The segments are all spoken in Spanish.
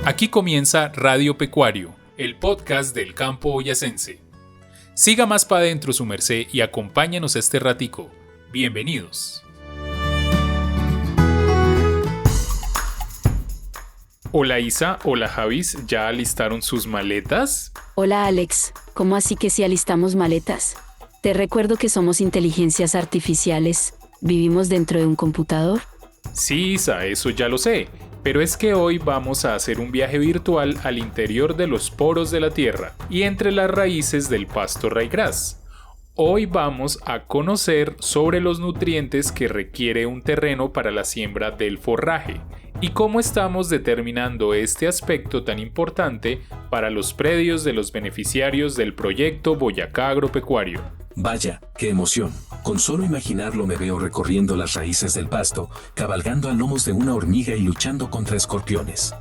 Aquí comienza Radio Pecuario, el podcast del campo boyacense. Siga más para adentro su merced y acompáñenos este ratico. Bienvenidos. Hola Isa, hola Javis, ¿ya alistaron sus maletas? Hola Alex, ¿cómo así que si alistamos maletas? Te recuerdo que somos inteligencias artificiales. ¿Vivimos dentro de un computador? Sí Isa, eso ya lo sé, pero es que hoy vamos a hacer un viaje virtual al interior de los poros de la tierra y entre las raíces del pasto raigras. Hoy vamos a conocer sobre los nutrientes que requiere un terreno para la siembra del forraje y cómo estamos determinando este aspecto tan importante para los predios de los beneficiarios del proyecto Boyacá Agropecuario. Vaya, qué emoción. Con solo imaginarlo me veo recorriendo las raíces del pasto, cabalgando a lomos de una hormiga y luchando contra escorpiones.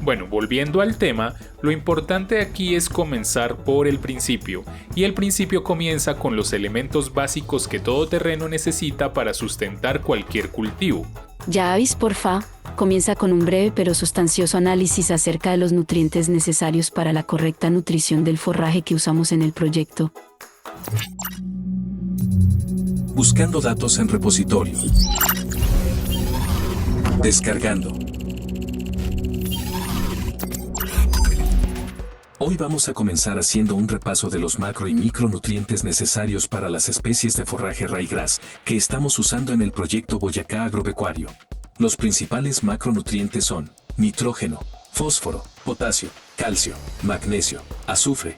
Bueno, volviendo al tema, lo importante aquí es comenzar por el principio, y el principio comienza con los elementos básicos que todo terreno necesita para sustentar cualquier cultivo. Javis, porfa, comienza con un breve pero sustancioso análisis acerca de los nutrientes necesarios para la correcta nutrición del forraje que usamos en el proyecto. Buscando datos en repositorio. Descargando. Hoy vamos a comenzar haciendo un repaso de los macro y micronutrientes necesarios para las especies de forraje raigras que estamos usando en el proyecto Boyacá Agropecuario. Los principales macronutrientes son nitrógeno, fósforo, potasio, calcio, magnesio, azufre.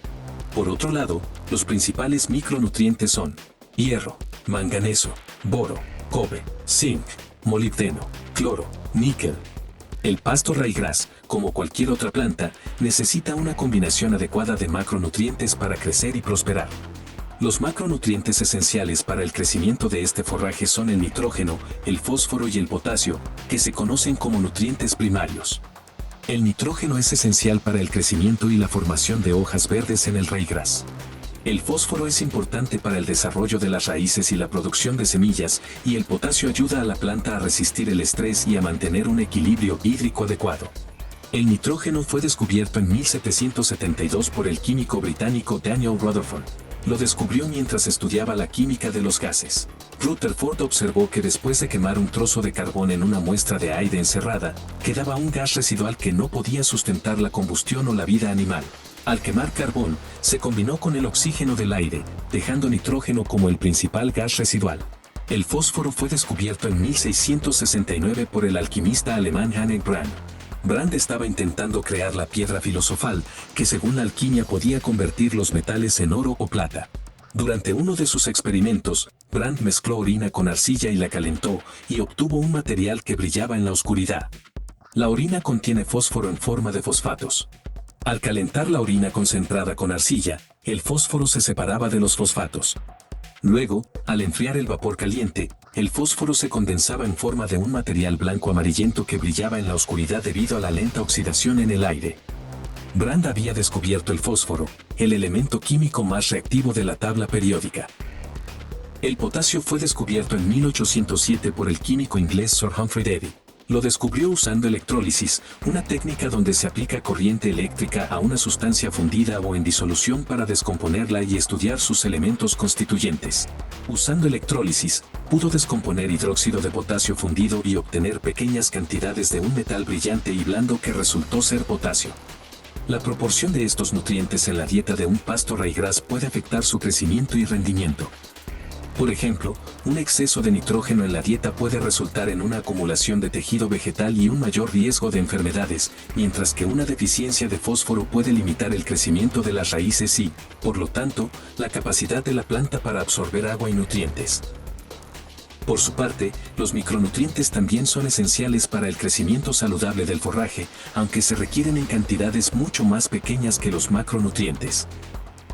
Por otro lado, los principales micronutrientes son hierro, manganeso, boro, cobre, zinc, molibdeno, cloro, níquel. El pasto raigras, como cualquier otra planta, necesita una combinación adecuada de macronutrientes para crecer y prosperar. Los macronutrientes esenciales para el crecimiento de este forraje son el nitrógeno, el fósforo y el potasio, que se conocen como nutrientes primarios. El nitrógeno es esencial para el crecimiento y la formación de hojas verdes en el raigras. El fósforo es importante para el desarrollo de las raíces y la producción de semillas, y el potasio ayuda a la planta a resistir el estrés y a mantener un equilibrio hídrico adecuado. El nitrógeno fue descubierto en 1772 por el químico británico Daniel Rutherford. Lo descubrió mientras estudiaba la química de los gases. Rutherford observó que después de quemar un trozo de carbón en una muestra de aire encerrada, quedaba un gas residual que no podía sustentar la combustión o la vida animal. Al quemar carbón, se combinó con el oxígeno del aire, dejando nitrógeno como el principal gas residual. El fósforo fue descubierto en 1669 por el alquimista alemán Johannes Brand. Brand estaba intentando crear la piedra filosofal, que según la alquimia podía convertir los metales en oro o plata. Durante uno de sus experimentos, Brand mezcló orina con arcilla y la calentó, y obtuvo un material que brillaba en la oscuridad. La orina contiene fósforo en forma de fosfatos. Al calentar la orina concentrada con arcilla, el fósforo se separaba de los fosfatos. Luego, al enfriar el vapor caliente, el fósforo se condensaba en forma de un material blanco amarillento que brillaba en la oscuridad debido a la lenta oxidación en el aire. Brand había descubierto el fósforo, el elemento químico más reactivo de la tabla periódica. El potasio fue descubierto en 1807 por el químico inglés Sir Humphry Davy. Lo descubrió usando electrólisis, una técnica donde se aplica corriente eléctrica a una sustancia fundida o en disolución para descomponerla y estudiar sus elementos constituyentes. Usando electrólisis, pudo descomponer hidróxido de potasio fundido y obtener pequeñas cantidades de un metal brillante y blando que resultó ser potasio. La proporción de estos nutrientes en la dieta de un pasto raigras puede afectar su crecimiento y rendimiento. Por ejemplo, un exceso de nitrógeno en la dieta puede resultar en una acumulación de tejido vegetal y un mayor riesgo de enfermedades, mientras que una deficiencia de fósforo puede limitar el crecimiento de las raíces y, por lo tanto, la capacidad de la planta para absorber agua y nutrientes. Por su parte, los micronutrientes también son esenciales para el crecimiento saludable del forraje, aunque se requieren en cantidades mucho más pequeñas que los macronutrientes.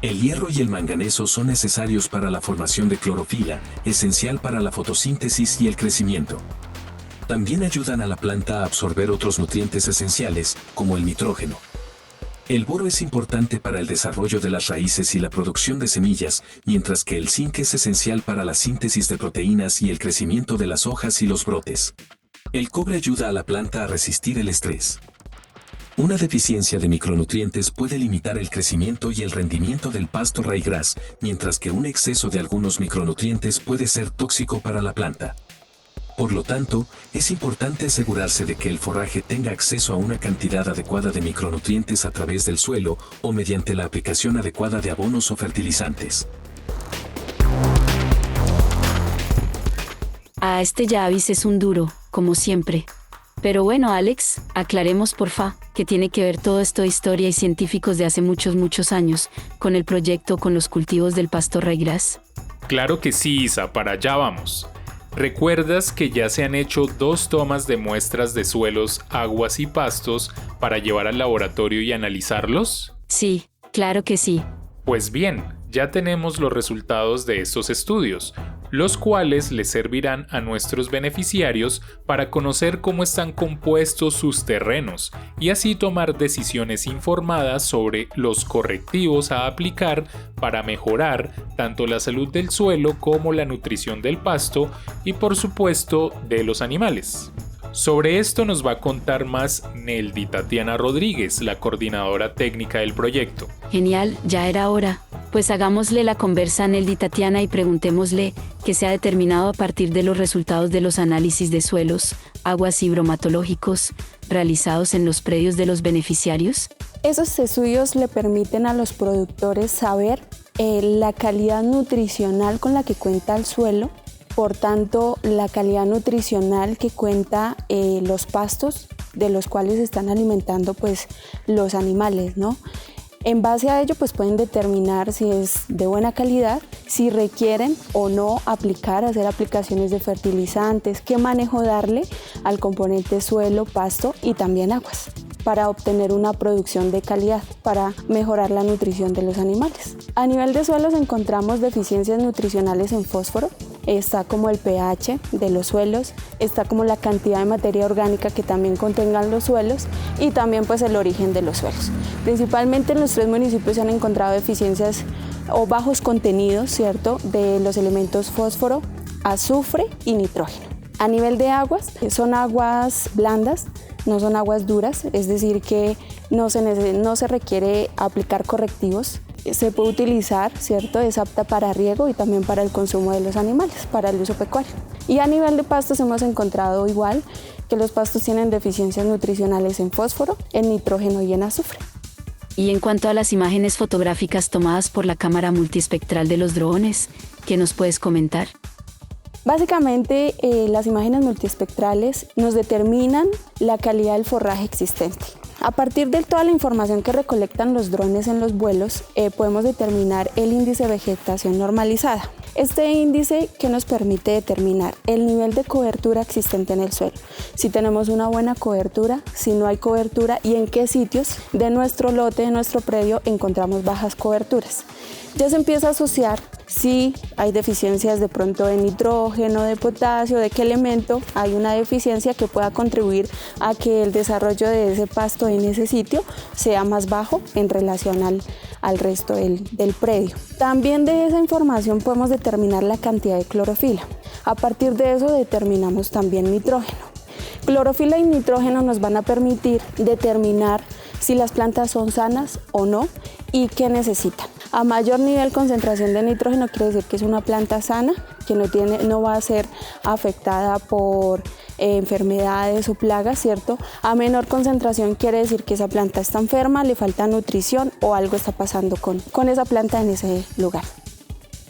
El hierro y el manganeso son necesarios para la formación de clorofila, esencial para la fotosíntesis y el crecimiento. También ayudan a la planta a absorber otros nutrientes esenciales, como el nitrógeno. El boro es importante para el desarrollo de las raíces y la producción de semillas, mientras que el zinc es esencial para la síntesis de proteínas y el crecimiento de las hojas y los brotes. El cobre ayuda a la planta a resistir el estrés. Una deficiencia de micronutrientes puede limitar el crecimiento y el rendimiento del pasto raigras, mientras que un exceso de algunos micronutrientes puede ser tóxico para la planta. Por lo tanto, es importante asegurarse de que el forraje tenga acceso a una cantidad adecuada de micronutrientes a través del suelo o mediante la aplicación adecuada de abonos o fertilizantes. Este Yavis es un duro, como siempre. Pero bueno, Alex, aclaremos porfa, ¿qué tiene que ver todo esto de historia y científicos de hace muchos años, con el proyecto con los cultivos del pasto raigras? Claro que sí, Isa, para allá vamos. ¿Recuerdas que ya se han hecho 2 tomas de muestras de suelos, aguas y pastos para llevar al laboratorio y analizarlos? Sí, claro que sí. Pues bien, ya tenemos los resultados de estos estudios, los cuales les servirán a nuestros beneficiarios para conocer cómo están compuestos sus terrenos y así tomar decisiones informadas sobre los correctivos a aplicar para mejorar tanto la salud del suelo como la nutrición del pasto y por supuesto de los animales. Sobre esto nos va a contar más Neldy Tatiana Rodríguez, la coordinadora técnica del proyecto. Genial, ya era hora. Pues hagámosle la conversa a Neldy Tatiana y preguntémosle qué se ha determinado a partir de los resultados de los análisis de suelos, aguas y bromatológicos realizados en los predios de los beneficiarios. Esos estudios le permiten a los productores saber la calidad nutricional con la que cuenta el suelo, por tanto la calidad nutricional que cuenta los pastos de los cuales se están alimentando pues los animales, ¿no? En base a ello pues pueden determinar si es de buena calidad, si requieren o no hacer aplicaciones de fertilizantes, qué manejo darle al componente suelo, pasto y también aguas para obtener una producción de calidad, para mejorar la nutrición de los animales. A nivel de suelos encontramos deficiencias nutricionales en fósforo, está como el pH de los suelos, está como la cantidad de materia orgánica que también contengan los suelos y también pues el origen de los suelos. Principalmente en los 3 municipios se han encontrado deficiencias o bajos contenidos, ¿cierto?, de los elementos fósforo, azufre y nitrógeno. A nivel de aguas, son aguas blandas, no son aguas duras, es decir que no se requiere aplicar correctivos. Se puede utilizar, ¿cierto? Es apta para riego y también para el consumo de los animales, para el uso pecuario. Y a nivel de pastos hemos encontrado igual que los pastos tienen deficiencias nutricionales en fósforo, en nitrógeno y en azufre. Y en cuanto a las imágenes fotográficas tomadas por la cámara multiespectral de los drones, ¿qué nos puedes comentar? Básicamente, las imágenes multiespectrales nos determinan la calidad del forraje existente. A partir de toda la información que recolectan los drones en los vuelos, podemos determinar el índice de vegetación normalizada. Este índice que nos permite determinar el nivel de cobertura existente en el suelo. Si tenemos una buena cobertura, si no hay cobertura y en qué sitios de nuestro lote, de nuestro predio, encontramos bajas coberturas. Ya se empieza a asociar si hay deficiencias de pronto de nitrógeno, de potasio, de qué elemento hay una deficiencia que pueda contribuir a que el desarrollo de ese pasto en ese sitio sea más bajo en relación al resto del predio. También de esa información podemos determinar la cantidad de clorofila. A partir de eso determinamos también nitrógeno. Clorofila y nitrógeno nos van a permitir determinar si las plantas son sanas o no y qué necesitan. A mayor nivel concentración de nitrógeno quiere decir que es una planta sana, que no va a ser afectada por enfermedades o plagas, ¿cierto? A menor concentración quiere decir que esa planta está enferma, le falta nutrición o algo está pasando con esa planta en ese lugar.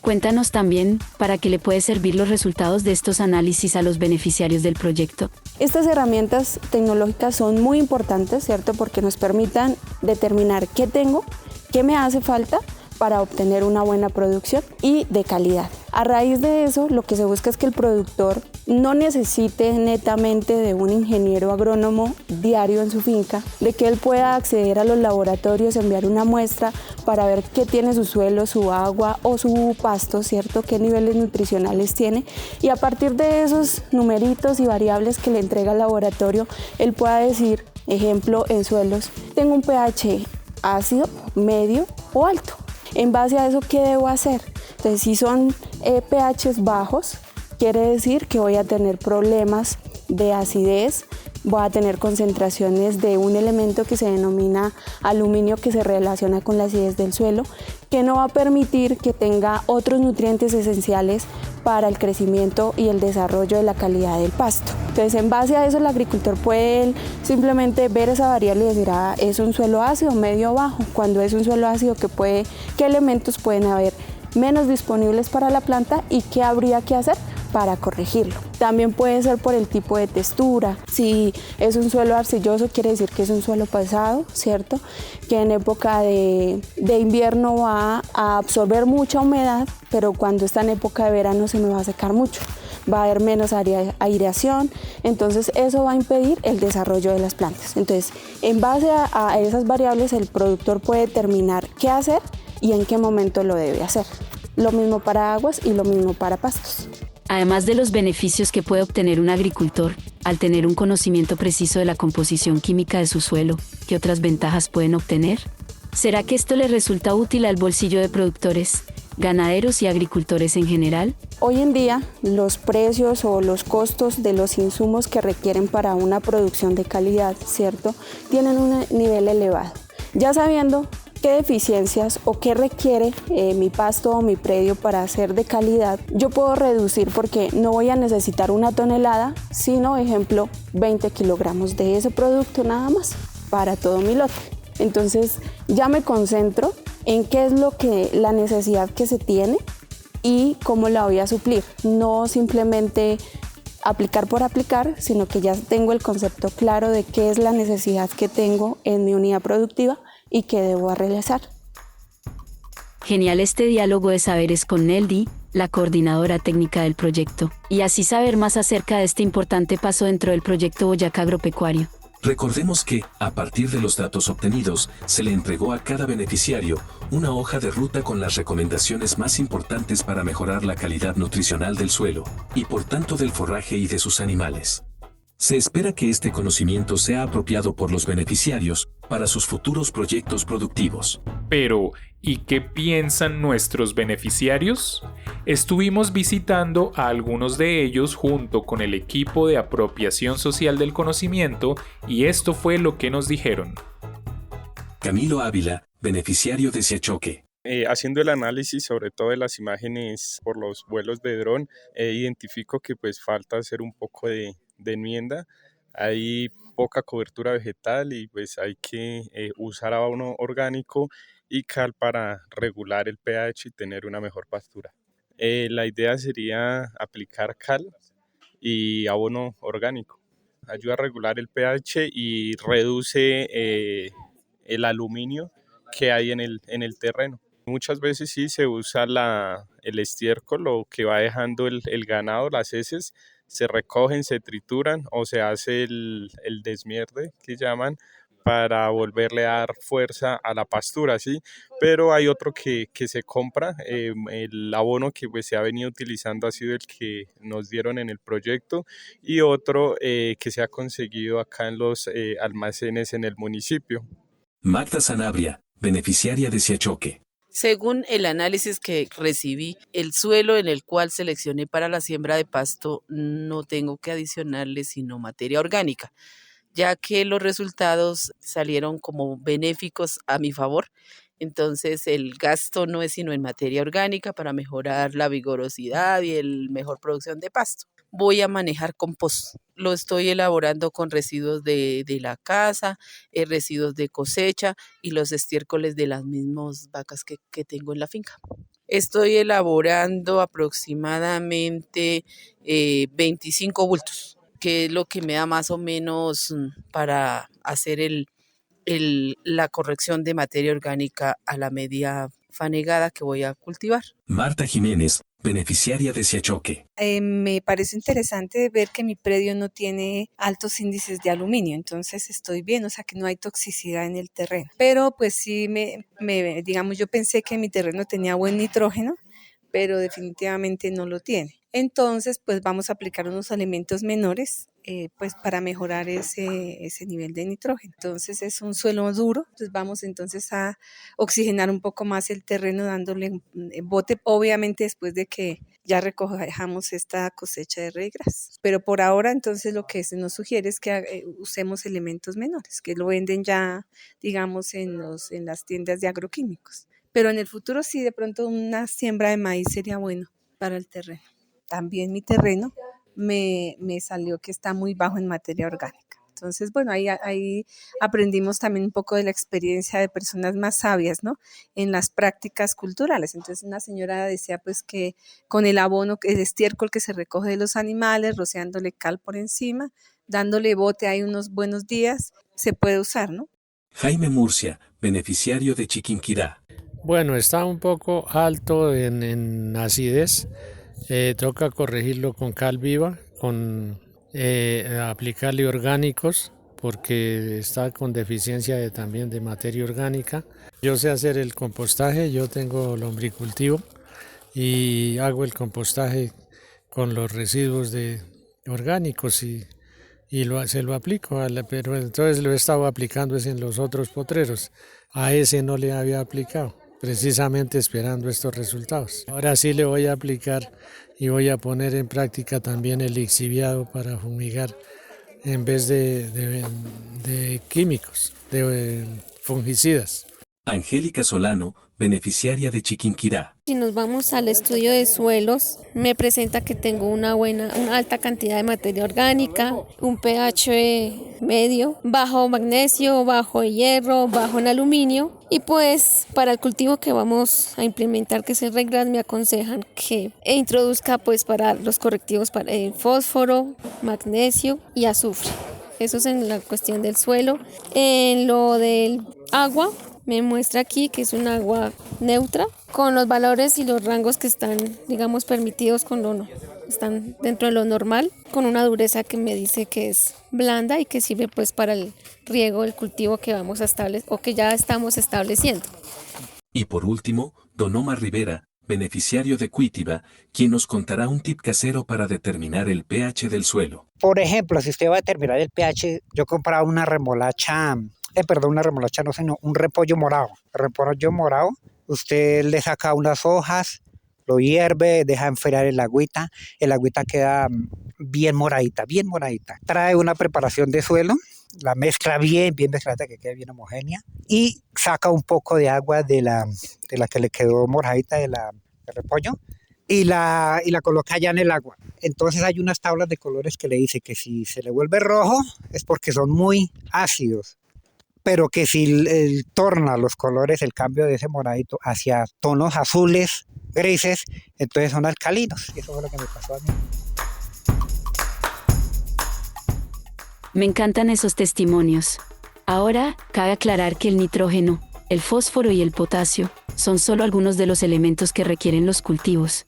Cuéntanos también para qué le puede servir los resultados de estos análisis a los beneficiarios del proyecto. Estas herramientas tecnológicas son muy importantes, ¿cierto? Porque nos permitan determinar qué tengo, qué me hace falta para obtener una buena producción y de calidad. A raíz de eso, lo que se busca es que el productor no necesite netamente de un ingeniero agrónomo diario en su finca, de que él pueda acceder a los laboratorios, enviar una muestra para ver qué tiene su suelo, su agua o su pasto, ¿cierto? Qué niveles nutricionales tiene, y a partir de esos numeritos y variables que le entrega el laboratorio, él pueda decir, ejemplo, en suelos, tengo un pH ácido, medio o alto. En base a eso, ¿qué debo hacer? Entonces, si son pHs bajos, quiere decir que voy a tener problemas de acidez, voy a tener concentraciones de un elemento que se denomina aluminio, que se relaciona con la acidez del suelo, que no va a permitir que tenga otros nutrientes esenciales para el crecimiento y el desarrollo de la calidad del pasto. Entonces, en base a eso, el agricultor puede simplemente ver esa variable y decir, ¿es un suelo ácido, medio o bajo? Cuando es un suelo ácido, ¿qué elementos pueden haber menos disponibles para la planta y qué habría que hacer para corregirlo? También puede ser por el tipo de textura. Si es un suelo arcilloso, quiere decir que es un suelo pesado, ¿cierto? Que en época de invierno va a absorber mucha humedad, pero cuando está en época de verano se me va a secar mucho. Va a haber menos aireación, entonces eso va a impedir el desarrollo de las plantas. Entonces, en base a esas variables, el productor puede determinar qué hacer y en qué momento lo debe hacer. Lo mismo para aguas y lo mismo para pastos. Además de los beneficios que puede obtener un agricultor al tener un conocimiento preciso de la composición química de su suelo, ¿qué otras ventajas pueden obtener? ¿Será que esto le resulta útil al bolsillo de productores, ganaderos y agricultores en general? Hoy en día, los precios o los costos de los insumos que requieren para una producción de calidad, ¿cierto?, tienen un nivel elevado. Ya sabiendo qué deficiencias o qué requiere mi pasto o mi predio para ser de calidad, yo puedo reducir porque no voy a necesitar 1 tonelada, sino, ejemplo, 20 kilogramos de ese producto nada más para todo mi lote. Entonces ya me concentro en qué es la necesidad que se tiene y cómo la voy a suplir. No simplemente aplicar por aplicar, sino que ya tengo el concepto claro de qué es la necesidad que tengo en mi unidad productiva y qué debo realizar. Genial este diálogo de saberes con Neldy, la coordinadora técnica del proyecto, y así saber más acerca de este importante paso dentro del proyecto Boyacá Agropecuario. Recordemos que, a partir de los datos obtenidos, se le entregó a cada beneficiario una hoja de ruta con las recomendaciones más importantes para mejorar la calidad nutricional del suelo, y por tanto del forraje y de sus animales. Se espera que este conocimiento sea apropiado por los beneficiarios para sus futuros proyectos productivos. Pero, ¿y qué piensan nuestros beneficiarios? Estuvimos visitando a algunos de ellos junto con el equipo de apropiación social del conocimiento y esto fue lo que nos dijeron. Camilo Ávila, beneficiario de Siachoque. Haciendo el análisis sobre todo de las imágenes por los vuelos de dron, identifico que pues falta hacer un poco de enmienda. Hay poca cobertura vegetal y pues hay que usar abono orgánico y cal para regular el pH y tener una mejor pastura. La idea sería aplicar cal y abono orgánico. Ayuda a regular el pH y reduce el aluminio que hay en el terreno. Muchas veces sí se usa el estiércol, lo que va dejando el ganado, las heces, se recogen, se trituran o se hace el desmierde que llaman para volverle a dar fuerza a la pastura, ¿sí? Pero hay otro que se compra, el abono que pues, se ha venido utilizando ha sido el que nos dieron en el proyecto y otro que se ha conseguido acá en los almacenes en el municipio. Magda Sanabria, beneficiaria de Siachoque. Según el análisis que recibí, el suelo en el cual seleccioné para la siembra de pasto no tengo que adicionarle sino materia orgánica, ya que los resultados salieron como benéficos a mi favor. Entonces el gasto no es sino en materia orgánica para mejorar la vigorosidad y el mejor producción de pasto. Voy a manejar compost. Lo estoy elaborando con residuos de la casa, residuos de cosecha y los estiércoles de las mismas vacas que tengo en la finca. Estoy elaborando aproximadamente 25 bultos, que es lo que me da más o menos para hacer la corrección de materia orgánica a la media fanegada que voy a cultivar. Marta Jiménez, beneficiaria de Siachoque. Me parece interesante ver que mi predio no tiene altos índices de aluminio, entonces estoy bien, o sea que no hay toxicidad en el terreno. Pero pues sí, digamos, yo pensé que mi terreno tenía buen nitrógeno, pero definitivamente no lo tiene. Entonces, pues vamos a aplicar unos elementos menores pues para mejorar ese nivel de nitrógeno. Entonces es un suelo duro, entonces vamos entonces a oxigenar un poco más el terreno dándole un bote, obviamente después de que ya recojamos esta cosecha de ryegrass. Pero por ahora entonces lo que se nos sugiere es que usemos elementos menores, que lo venden ya, digamos, en las tiendas de agroquímicos. Pero en el futuro sí, de pronto una siembra de maíz sería bueno para el terreno. También mi terreno me salió que está muy bajo en materia orgánica. Entonces, bueno, ahí aprendimos también un poco de la experiencia de personas más sabias, ¿no? En las prácticas culturales. Entonces, una señora decía pues que con el abono, el estiércol que se recoge de los animales, rociándole cal por encima, dándole bote ahí unos buenos días, se puede usar, ¿no? Jaime Murcia, beneficiario de Chiquinquirá. Bueno, está un poco alto en acidez. Toca corregirlo con cal viva, con aplicarle orgánicos, porque está con deficiencia también de materia orgánica. Yo sé hacer el compostaje, yo tengo lombricultivo y hago el compostaje con los residuos orgánicos y se lo aplico, pero entonces lo he estado aplicando en los otros potreros. A ese no le había aplicado, precisamente esperando estos resultados. Ahora sí le voy a aplicar y voy a poner en práctica también el lixiviado para fumigar en vez de químicos, de fungicidas. Angélica Solano, beneficiaria de Chiquinquirá. Si nos vamos al estudio de suelos, me presenta que tengo una alta cantidad de materia orgánica, un pH medio, bajo magnesio, bajo hierro, bajo en aluminio. Y pues para el cultivo que vamos a implementar, que es el ryegrass, me aconsejan que introduzca pues para los correctivos para fósforo, magnesio y azufre. Eso es en la cuestión del suelo. En lo del agua, me muestra aquí que es un agua neutra, con los valores y los rangos que están, digamos, permitidos están dentro de lo normal, con una dureza que me dice que es blanda y que sirve pues para el riego del cultivo que vamos a establecer o que ya estamos estableciendo. Y por último, Don Omar Rivera, beneficiario de Cuitiba, quien nos contará un tip casero para determinar el pH del suelo. Por ejemplo, si usted va a determinar el pH, yo compraba una remolacha, un repollo morado. Usted le saca unas hojas, lo hierve, deja enfriar el agüita queda bien moradita. Trae una preparación de suelo, la mezcla bien mezclada, que quede bien homogénea, y saca un poco de agua de la que le quedó moradita del repollo, y la coloca ya en el agua. Entonces hay unas tablas de colores que le dice que si se le vuelve rojo es porque son muy ácidos, pero que si torna los colores, el cambio de ese moradito hacia tonos azules, grises, entonces son alcalinos. Eso fue lo que me pasó a mí. Me encantan esos testimonios. Ahora, cabe aclarar que el nitrógeno, el fósforo y el potasio son solo algunos de los elementos que requieren los cultivos.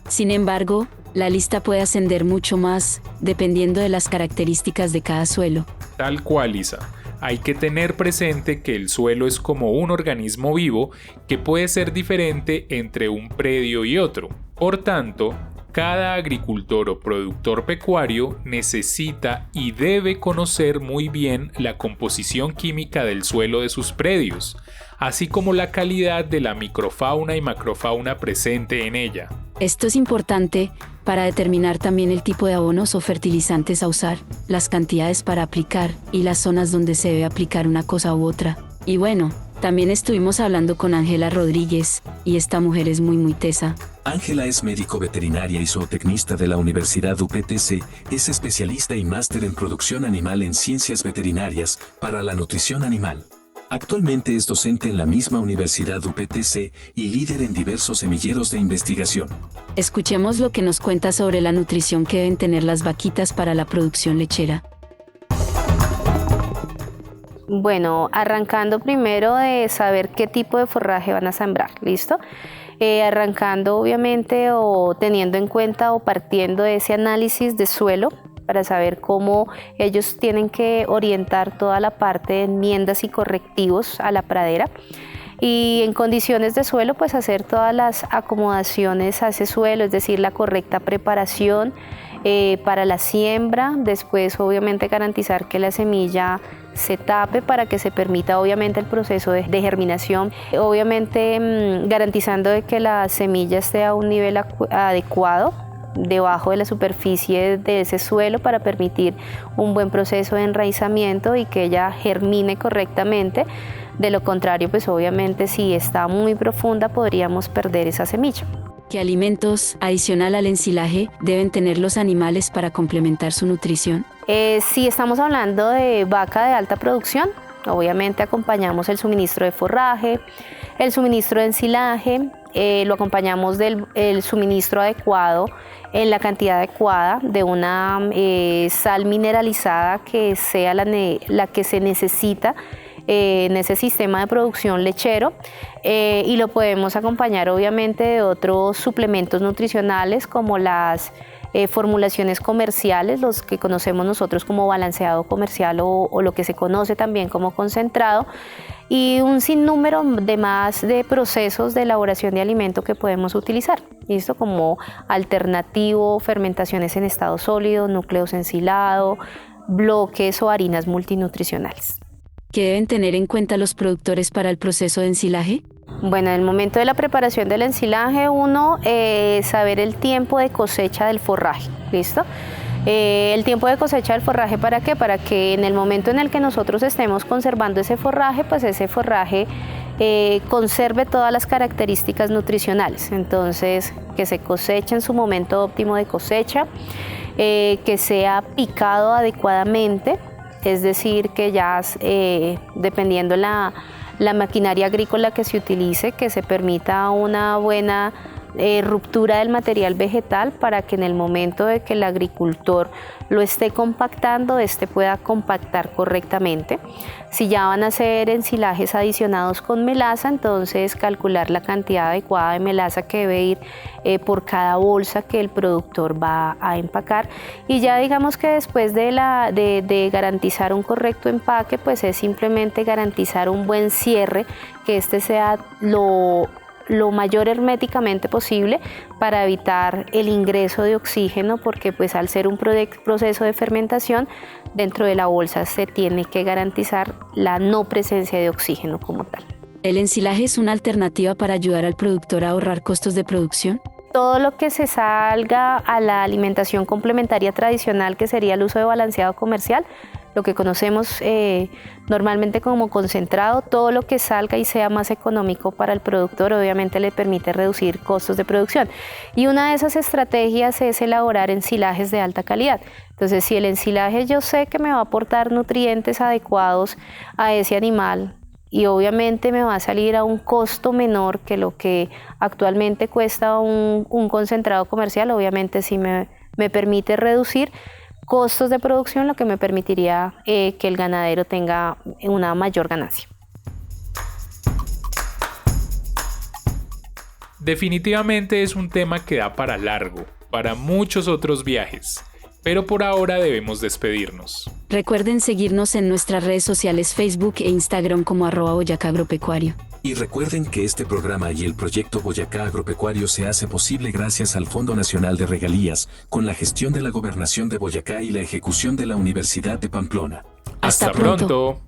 Sin embargo, la lista puede ascender mucho más, dependiendo de las características de cada suelo. Tal cual, Isa. Hay que tener presente que el suelo es como un organismo vivo que puede ser diferente entre un predio y otro. Por tanto, cada agricultor o productor pecuario necesita y debe conocer muy bien la composición química del suelo de sus predios, así como la calidad de la microfauna y macrofauna presente en ella. Esto es importante para determinar también el tipo de abonos o fertilizantes a usar, las cantidades para aplicar y las zonas donde se debe aplicar una cosa u otra. Y bueno, también estuvimos hablando con Ángela Rodríguez, y esta mujer es muy tesa. Ángela es médico veterinaria y zootecnista de la Universidad UPTC, es especialista y máster en producción animal en ciencias veterinarias para la nutrición animal. Actualmente es docente en la misma Universidad UPTC y líder en diversos semilleros de investigación. Escuchemos lo que nos cuenta sobre la nutrición que deben tener las vaquitas para la producción lechera. Bueno, arrancando primero de saber qué tipo de forraje van a sembrar, ¿listo? Arrancando obviamente o teniendo en cuenta o partiendo de ese análisis de suelo para saber cómo ellos tienen que orientar toda la parte de enmiendas y correctivos a la pradera. y en condiciones de suelo pues hacer todas las acomodaciones a ese suelo, es decir, la correcta preparación para la siembra, después obviamente garantizar que la semilla se tape para que se permita obviamente el proceso de germinación, obviamente garantizando de que la semilla esté a un nivel adecuado debajo de la superficie de ese suelo para permitir un buen proceso de enraizamiento y que ella germine correctamente. De lo contrario, pues obviamente si está muy profunda podríamos perder esa semilla. ¿Qué alimentos, adicional al ensilaje, deben tener los animales para complementar su nutrición? Si estamos hablando de vaca de alta producción, obviamente acompañamos el suministro de forraje, el suministro de ensilaje, lo acompañamos del suministro adecuado en la cantidad adecuada de una sal mineralizada que sea la que se necesita en ese sistema de producción lechero, y lo podemos acompañar obviamente de otros suplementos nutricionales como las formulaciones comerciales, los que conocemos nosotros como balanceado comercial o lo que se conoce también como concentrado, y un sinnúmero de más de procesos de elaboración de alimento que podemos utilizar, ¿listo? Como alternativo, fermentaciones en estado sólido, núcleos ensilados, bloques o harinas multinutricionales. ¿Qué deben tener en cuenta los productores para el proceso de ensilaje? Bueno, en el momento de la preparación del ensilaje, saber el tiempo de cosecha del forraje, ¿listo? El tiempo de cosecha del forraje, ¿para qué? Para que en el momento en el que nosotros estemos conservando ese forraje, pues ese forraje conserve todas las características nutricionales. Entonces, que se coseche en su momento óptimo de cosecha, que sea picado adecuadamente, es decir, que ya dependiendo la maquinaria agrícola que se utilice, que se permita una buena ruptura del material vegetal para que en el momento de que el agricultor lo esté compactando, pueda compactar correctamente. Si ya van a ser ensilajes adicionados con melaza, entonces calcular la cantidad adecuada de melaza que debe ir por cada bolsa que el productor va a empacar, y ya digamos que después de garantizar un correcto empaque, pues es simplemente garantizar un buen cierre, que sea lo mayor herméticamente posible para evitar el ingreso de oxígeno, porque pues al ser un proceso de fermentación, dentro de la bolsa se tiene que garantizar la no presencia de oxígeno como tal. ¿El ensilaje es una alternativa para ayudar al productor a ahorrar costos de producción? Todo lo que se salga a la alimentación complementaria tradicional, que sería el uso de balanceado comercial, lo que conocemos normalmente como concentrado, todo lo que salga y sea más económico para el productor obviamente le permite reducir costos de producción. Y una de esas estrategias es elaborar ensilajes de alta calidad. Entonces, si el ensilaje yo sé que me va a aportar nutrientes adecuados a ese animal, y obviamente me va a salir a un costo menor que lo que actualmente cuesta un concentrado comercial, obviamente sí me permite reducir costos de producción, lo que me permitiría que el ganadero tenga una mayor ganancia. Definitivamente es un tema que da para largo, para muchos otros viajes, pero por ahora debemos despedirnos. Recuerden seguirnos en nuestras redes sociales Facebook e Instagram como @Boyacá Agropecuario. Y recuerden que este programa y el proyecto Boyacá Agropecuario se hace posible gracias al Fondo Nacional de Regalías, con la gestión de la Gobernación de Boyacá y la ejecución de la Universidad de Pamplona. ¡Hasta pronto!